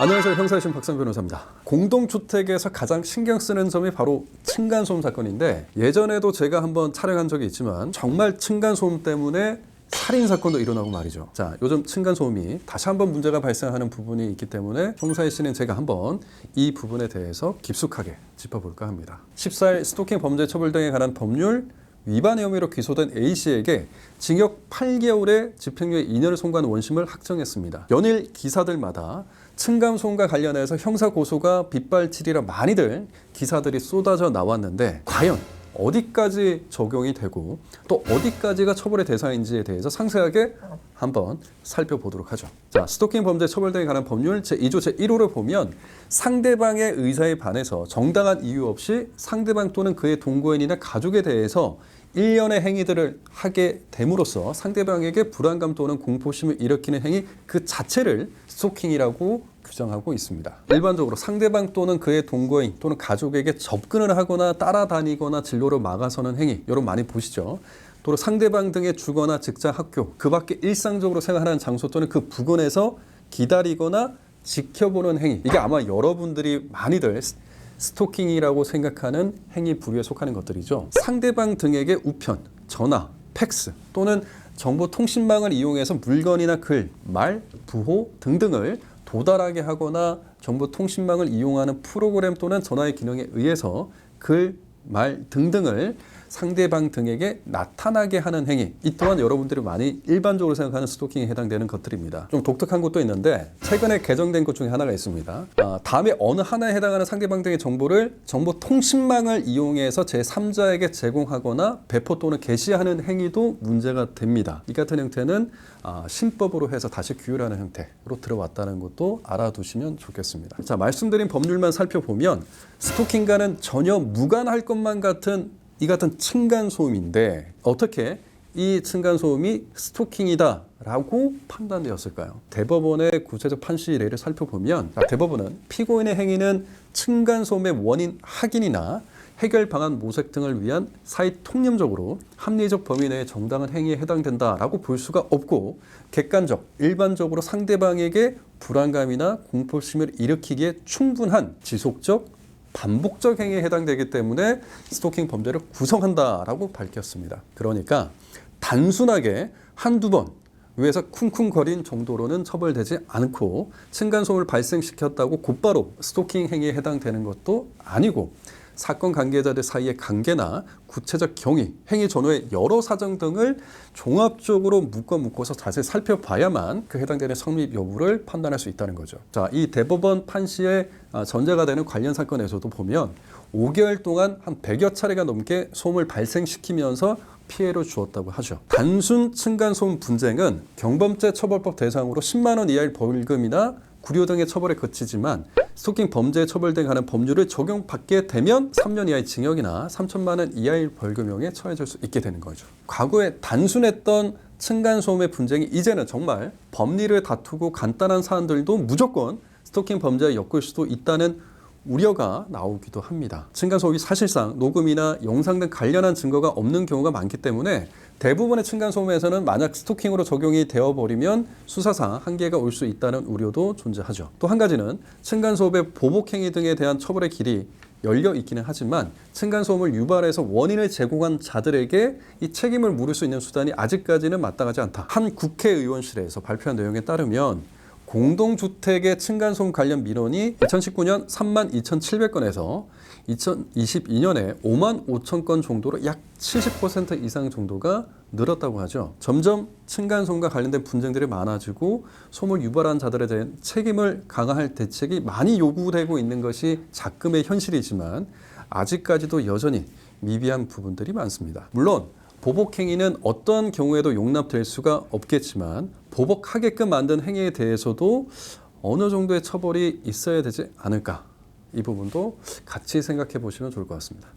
안녕하세요. 형사이신 박상 변호사입니다. 공동주택에서 가장 신경 쓰는 점이 바로 층간소음 사건인데, 예전에도 제가 한번 촬영한 적이 있지만 정말 층간소음 때문에 살인사건도 일어나고 말이죠. 자, 요즘 층간소음이 다시 한번 문제가 발생하는 부분이 있기 때문에 형사이신은 제가 한번 이 부분에 대해서 깊숙하게 짚어볼까 합니다. 14일 스토킹 범죄 처벌 등에 관한 법률 위반 혐의로 기소된 A씨에게 징역 8개월에 집행유예 2년을 선고한 원심을 확정했습니다. 연일 기사들마다 층간소음과 관련해서 형사고소가 빗발치리라 많이들 기사들이 쏟아져 나왔는데, 과연 어디까지 적용이 되고 또 어디까지가 처벌의 대상인지에 대해서 상세하게 한번 살펴보도록 하죠. 자, 스토킹 범죄 처벌 등에 관한 법률 제2조 제1호를 보면, 상대방의 의사에 반해서 정당한 이유 없이 상대방 또는 그의 동거인이나 가족에 대해서 일련의 행위들을 하게 됨으로써 상대방에게 불안감 또는 공포심을 일으키는 행위 그 자체를 스토킹이라고 규정하고 있습니다. 일반적으로 상대방 또는 그의 동거인 또는 가족에게 접근을 하거나 따라다니거나 진로를 막아서는 행위, 여러분 많이 보시죠. 또 상대방 등의 주거나 직장, 학교, 그 밖에 일상적으로 생활하는 장소 또는 그 부근에서 기다리거나 지켜보는 행위, 이게 아마 여러분들이 많이들 스토킹이라고 생각하는 행위 부류에 속하는 것들이죠. 상대방 등에게 우편, 전화, 팩스 또는 정보통신망을 이용해서 물건이나 글, 말, 부호 등등을 도달하게 하거나 정보통신망을 이용하는 프로그램 또는 전화의 기능에 의해서 글, 말 등등을 상대방 등에게 나타나게 하는 행위, 이 또한 여러분들이 많이 일반적으로 생각하는 스토킹에 해당되는 것들입니다. 좀 독특한 것도 있는데 최근에 개정된 것 중에 하나가 있습니다. 다음에 어느 하나에 해당하는 상대방 등의 정보를 정보통신망을 이용해서 제3자에게 제공하거나 배포 또는 게시하는 행위도 문제가 됩니다. 이 같은 형태는 신법으로 해서 다시 규율하는 형태로 들어왔다는 것도 알아두시면 좋겠습니다. 자, 말씀드린 법률만 살펴보면 스토킹과는 전혀 무관할 것만 같은 이 같은 층간소음인데, 어떻게 이 층간소음이 스토킹이다 라고 판단되었을까요? 대법원의 구체적 판시 예를 살펴보면, 대법원은 피고인의 행위는 층간소음의 원인 확인이나 해결 방안 모색 등을 위한 사회 통념적으로 합리적 범위 내의 정당한 행위에 해당된다라고 볼 수가 없고, 객관적, 일반적으로 상대방에게 불안감이나 공포심을 일으키기에 충분한 지속적, 반복적 행위에 해당되기 때문에 스토킹 범죄를 구성한다라고 밝혔습니다. 그러니까 단순하게 한두 번 위에서 쿵쿵거린 정도로는 처벌되지 않고, 층간소음을 발생시켰다고 곧바로 스토킹 행위에 해당되는 것도 아니고, 사건 관계자들 사이의 관계나 구체적 경위, 행위 전후의 여러 사정 등을 종합적으로 묶어서 자세히 살펴봐야만 그 해당되는 성립 여부를 판단할 수 있다는 거죠. 자, 이 대법원 판시의 전제가 되는 관련 사건에서도 보면 5개월 동안 한 100여 차례가 넘게 소음을 발생시키면서 피해를 주었다고 하죠. 단순 층간소음 분쟁은 경범죄 처벌법 대상으로 10만 원 이하의 벌금이나 구류 등의 처벌에 그치지만, 스토킹 범죄 처벌 등에 관한 법률을 적용받게 되면 3년 이하의 징역이나 3천만 원 이하의 벌금형에 처해질 수 있게 되는 거죠. 과거에 단순했던 층간소음의 분쟁이 이제는 정말 법리를 다투고 간단한 사안들도 무조건 스토킹 범죄에 엮일 수도 있다는 우려가 나오기도 합니다. 층간소음이 사실상 녹음이나 영상 등 관련한 증거가 없는 경우가 많기 때문에 대부분의 층간소음에서는 만약 스토킹으로 적용이 되어버리면 수사상 한계가 올 수 있다는 우려도 존재하죠. 또 한 가지는 층간소음의 보복행위 등에 대한 처벌의 길이 열려 있기는 하지만, 층간소음을 유발해서 원인을 제공한 자들에게 이 책임을 물을 수 있는 수단이 아직까지는 마땅하지 않다. 한 국회의원실에서 발표한 내용에 따르면 공동주택의 층간소음 관련 민원이 2019년 32,700건에서 2022년에 55,000건 정도로 약 70% 이상 정도가 늘었다고 하죠. 점점 층간소음과 관련된 분쟁들이 많아지고 소음을 유발한 자들에 대한 책임을 강화할 대책이 많이 요구되고 있는 것이 작금의 현실이지만, 아직까지도 여전히 미비한 부분들이 많습니다. 물론 보복행위는 어떤 경우에도 용납될 수가 없겠지만, 보복하게끔 만든 행위에 대해서도 어느 정도의 처벌이 있어야 되지 않을까, 이 부분도 같이 생각해 보시면 좋을 것 같습니다.